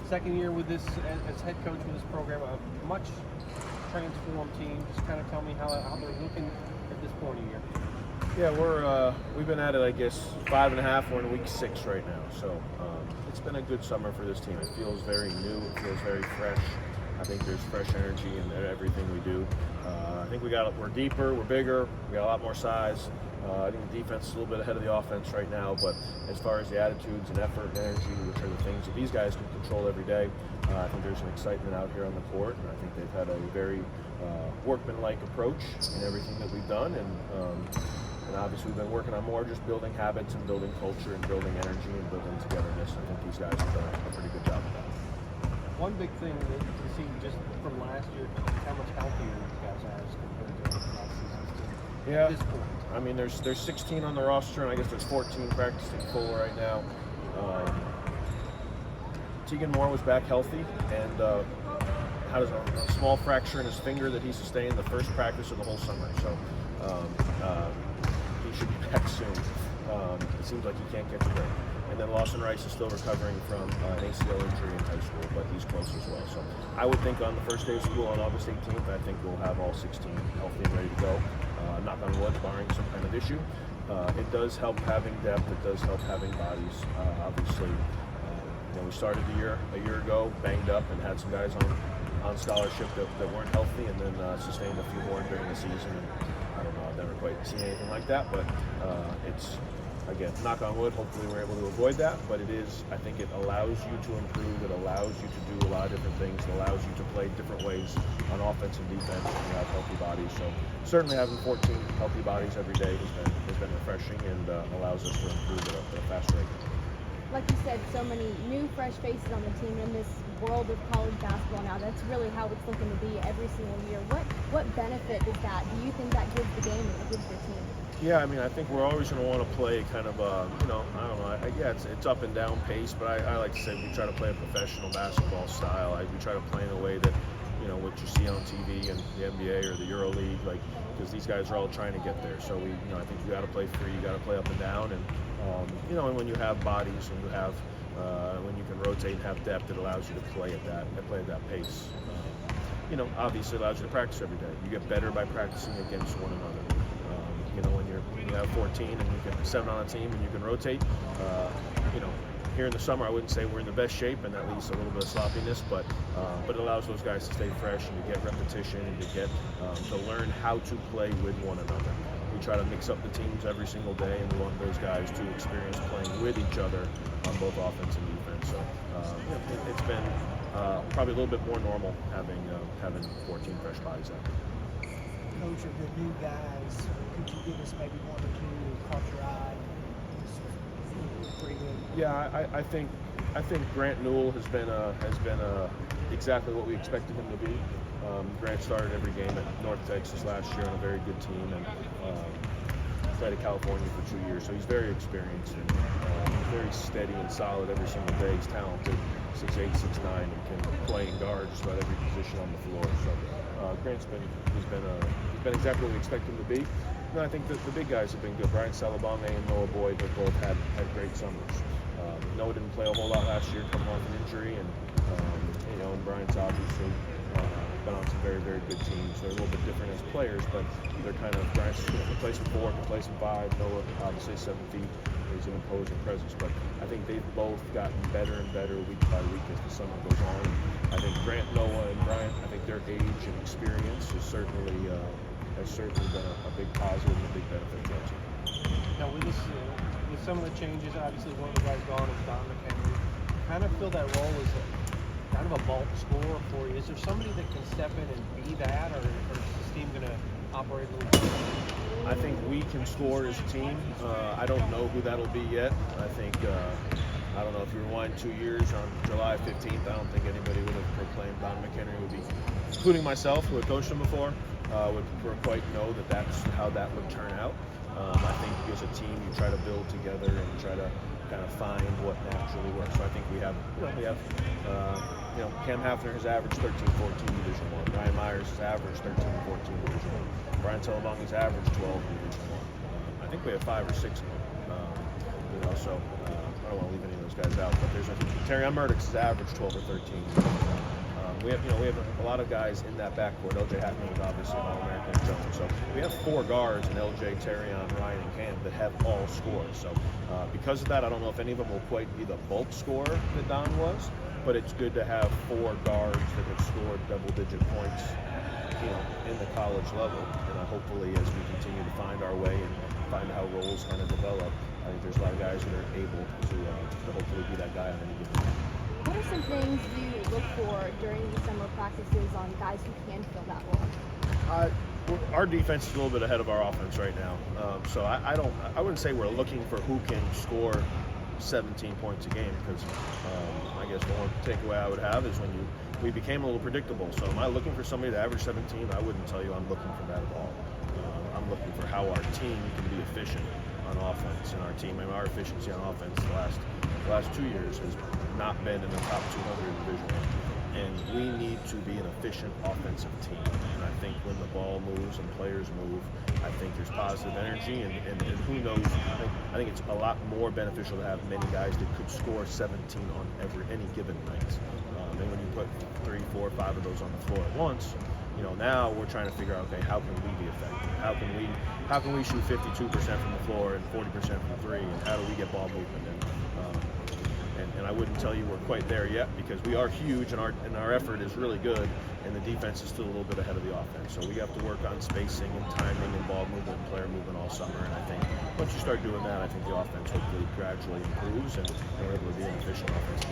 Second year with this as head coach with this program, a much transformed team. Just kind of tell me how they're looking at this point of year. Yeah, we've been at it, I guess, 5.5. We're in week 6 right now, so it's been a good summer for this team. It feels very new. It feels very fresh. I think there's fresh energy in everything we do. I think we're deeper, we're bigger, we got a lot more size. I think the defense is a little bit ahead of the offense right now, but as far as the attitudes and effort and energy, which are the things that these guys can control every day, I think there's an excitement out here on the court, and I think they've had a very workmanlike approach in everything that we've done, and obviously we've been working on more just building habits and building culture and building energy and building togetherness. I think these guys have done a pretty good job of that. One big thing that you see just from last year, how much healthier you guys are as compared to last season's team. Yeah. At this point. I mean, there's 16 on the roster, and I guess there's 14 practicing full right now. Tegan Moore was back healthy, and had a small fracture in his finger that he sustained the first practice of the whole summer. So he should be back soon. It seems like he can't catch a break. And then Lawson Rice is still recovering from an ACL injury in high school, but he's close as well. So I would think on the first day of school on August 18th, I think we'll have all 16 healthy and ready to go. Knock on wood, barring some kind of issue. It does help having depth. It does help having bodies. Obviously, we started the year a year ago banged up and had some guys on scholarship that weren't healthy, and then sustained a few more during the season. And I don't know, I've never quite seen anything like that, but it's, again, knock on wood, hopefully we're able to avoid that, but I think it allows you to improve, it allows you to do a lot of different things, it allows you to play different ways on offense and defense when you have healthy bodies. So certainly having 14 healthy bodies every day has been refreshing and allows us to improve at a fast rate. Like you said, so many new, fresh faces on the team in this world of college basketball now. That's really how it's looking to be every single year. What benefit does that? Do you think that gives the game and it gives your team? Yeah, I mean, I think we're always going to want to play kind of a, I don't know, yeah, it's up and down pace, but I like to say we try to play a professional basketball style. We try to play in a way that, what you see on TV and the NBA or the EuroLeague, because these guys are all trying to get there. So I think you got to play free, you got to play up and down, and and when you have bodies and you have, when you can rotate and have depth, it allows you to play at that pace. Obviously it allows you to practice every day. You get better by practicing against one another. When you have 14 and you can 7 on a team and you can rotate, here in the summer I wouldn't say we're in the best shape, and that leads to a little bit of sloppiness, but it allows those guys to stay fresh and to get repetition and to learn how to play with one another. We try to mix up the teams every single day, and we want those guys to experience playing with each other on both offense and defense. So it's been probably a little bit more normal having 14 fresh bodies out there. Coach, of the new guys, could you give us maybe one or two that caught your eye? Pretty good. Yeah, I think Grant Newell has been exactly what we expected him to be. Grant started every game at North Texas last year on a very good team, and played at California for 2 years, so he's very experienced and very steady and solid every single day. He's talented, 6'8", 6'9", and can play and guard just about every position on the floor. So Grant's been exactly what we expect him to be. And I think that the big guys have been good. Brian Salabame and Noah Boyd have both had great summers. Noah didn't play a whole lot last year, coming off an injury, and and Brian's obviously been on some very, very good teams. They're a little bit different as players, but they're kind of, Brian's can play some 4, can play some 5. Noah, obviously 7 feet, is an imposing presence. But I think they've both gotten better and better week by week as the summer goes on. I think Grant, Noah, and Brian, I think their age and experience has certainly been a big positive and a big benefit to our team. Now with some of the changes, obviously one of the guys gone is Don McHenry. Kind of feel that role as kind of a bulk scorer for you. Is there somebody that can step in and be that, or is this team going to operate a little differently? I think we can score as a team. I don't know who that'll be yet. I think, I don't know, if you rewind 2 years on July 15th, I don't think anybody would have proclaimed Don McHenry would be, including myself, who had coached him before, would quite know that that's how that would turn out. I think as a team, you try to build together and try to kind of find what naturally works. So I think we have Cam Hafner has averaged 13-14 Division I. Ryan Myers has averaged 13-14 Division I. Brian Telebong has averaged 12 Division I. I think we have 5 or 6 of them. So I don't want to leave any of those guys out, but there's Terrion Murdoch's average 12 or 13. We have a lot of guys in that backcourt. LJ Hackman was obviously an All-American in Jones. So we have 4 guards in LJ, Terrion, Ryan, and Cam that have all scored. So because of that, I don't know if any of them will quite be the bulk scorer that Don was, but it's good to have 4 guards that have scored double-digit points, in the college level. And hopefully, as we continue to find our way and find how roles kind of develop, I think there's a lot of guys that are able to hopefully be that guy on any given night. What are some things you look for during the summer practices on guys who can fill that role? Our defense is a little bit ahead of our offense right now, so I wouldn't say we're looking for who can score 17 points a game, because I guess the one takeaway I would have is when we became a little predictable. So am I looking for somebody to average 17? I wouldn't tell you I'm looking for that at all. I'm looking for how our team can be efficient on offense, and our efficiency on offense the last 2 years has not been in the top 200 in Division I, and we need to be an efficient offensive team. And I think when the ball moves and players move, I think there's positive energy, and who knows, I think it's a lot more beneficial to have many guys that could score 17 on any given night. And when you put 3, 4, 5 of those on the floor at once, now we're trying to figure out, okay, how can we be effective? How can we shoot 52% from the floor and 40% from the 3, and how do we get ball movement? And I wouldn't tell you we're quite there yet, because we are huge and our effort is really good, and the defense is still a little bit ahead of the offense. So we have to work on spacing and timing and ball movement and player movement all summer. And I think once you start doing that, I think the offense hopefully gradually improves and we're able to be an efficient offense.